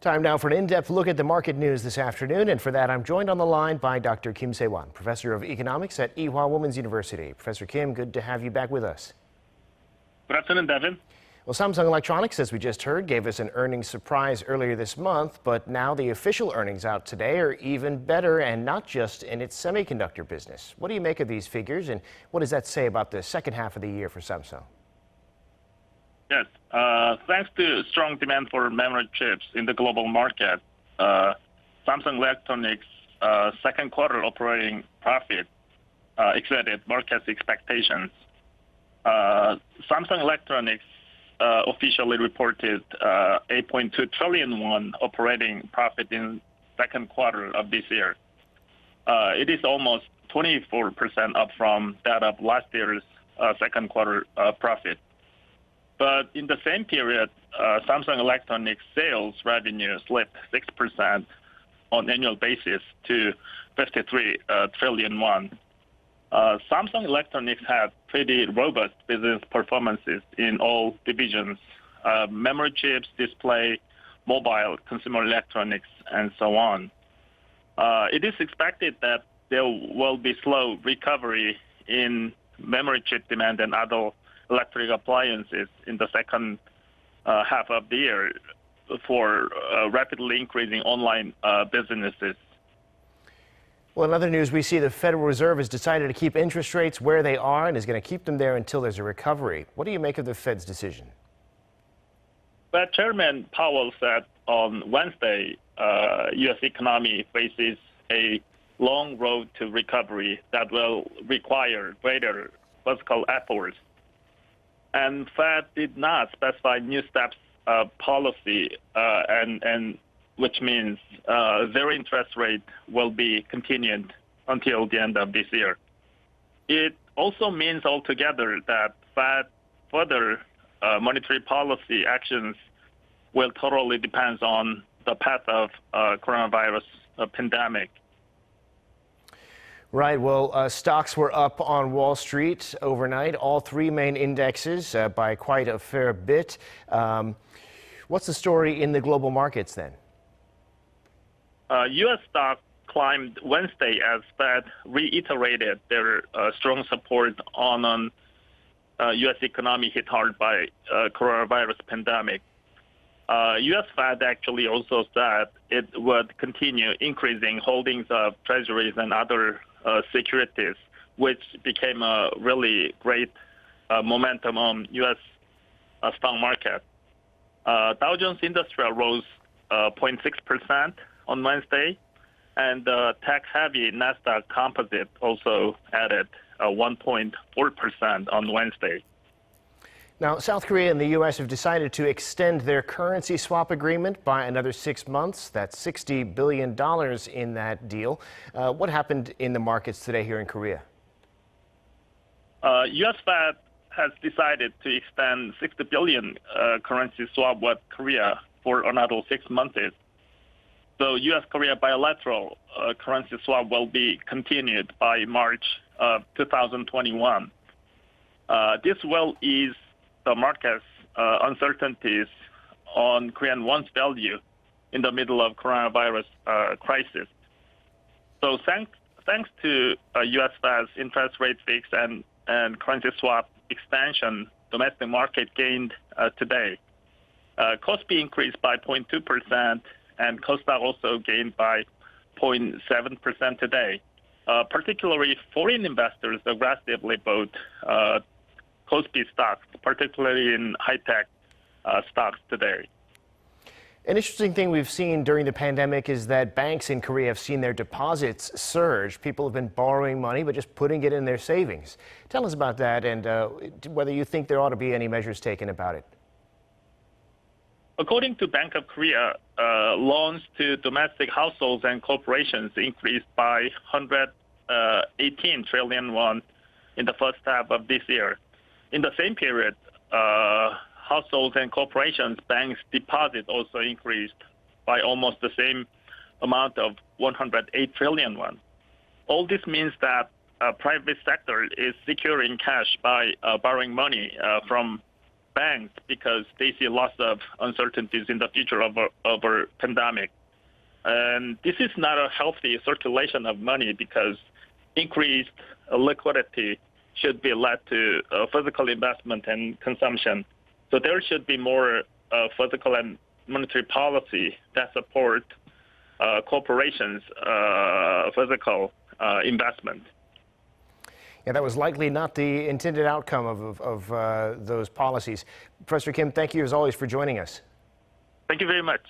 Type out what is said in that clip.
Time now for an in-depth look at the market news this afternoon, and for that I'm joined on the line by Dr. Kim Sei-wan, professor of economics at Ewha Womans University. Professor Kim, good to have you back with us. Good afternoon, Devin. Well, Samsung Electronics, as we just heard, gave us an earnings surprise earlier this month, but now the official earnings out today are even better, and not just in its semiconductor business. What do you make of these figures, and what does that say about the second half of the year for Samsung? Yes, thanks to strong demand for memory chips in the global market, Samsung Electronics' second quarter operating profit exceeded market expectations. Samsung Electronics officially reported 8.2 trillion won operating profit in second quarter of this year. It is almost 24% up from that of last year's second quarter profit. But in the same period, Samsung Electronics sales revenue slipped 6% on annual basis to 53 trillion won. Samsung Electronics had pretty robust business performances in all divisions: memory chips, display, mobile, consumer electronics, and so on. It is expected that there will be slow recovery in memory chip demand and other electric appliances in the second half of the year for rapidly increasing online businesses. Well, in other news, we see the Federal Reserve has decided to keep interest rates where they are and is going to keep them there until there's a recovery. What do you make of the Fed's decision? But Chairman Powell said on Wednesday, U.S. economy faces a long road to recovery that will require greater fiscal efforts. And Fed did not specify new steps of policy, and which means their interest rate will be continued until the end of this year. It also means altogether that Fed further monetary policy actions will totally depend on the path of coronavirus pandemic. Right. Well, stocks were up on Wall Street overnight, all three main indexes by quite a fair bit. What's the story in the global markets then? U.S. stock climbed Wednesday as Fed reiterated their strong support on U.S. economy hit hard by coronavirus pandemic. U.S. Fed actually also said it would continue increasing holdings of treasuries and other securities, which became a really great momentum on U.S. Stock market. Dow Jones Industrial rose 0.6% on Wednesday, and the tech-heavy Nasdaq Composite also added 1.4% on Wednesday. Now, South Korea and the U.S. have decided to extend their currency swap agreement by another 6 months. That's $60 billion in that deal. What happened in the markets today here in Korea? U.S. Fed has decided to extend $60 billion currency swap with Korea for another 6 months. So U.S.-Korea bilateral currency swap will be continued by March of 2021. This will ease the market's uncertainties on Korean won's value in the middle of coronavirus crisis. So thanks to U.S. Fed's interest rate fix and currency swap extension, domestic market gained today. KOSPI increased by 0.2%, and KOSDAQ also gained by 0.7% today. Particularly, foreign investors aggressively bought KOSPI stocks, particularly in high-tech stocks today. An interesting thing we've seen during the pandemic is that banks in Korea have seen their deposits surge. People have been borrowing money, but just putting it in their savings. Tell us about that and whether you think there ought to be any measures taken about it. According to Bank of Korea, loans to domestic households and corporations increased by 118 trillion won in the first half of this year. In the same period, households and corporations banks' deposit also increased by almost the same amount of 108 trillion won. All this means that private sector is securing cash by borrowing money from banks because they see lots of uncertainties in the future of our pandemic. And this is not a healthy circulation of money because increased liquidity should be led to physical investment and consumption. So there should be more physical and monetary policy that support corporations' physical investment. Yeah, that was likely not the intended outcome of those policies. Professor Kim, thank you as always for joining us. Thank you very much.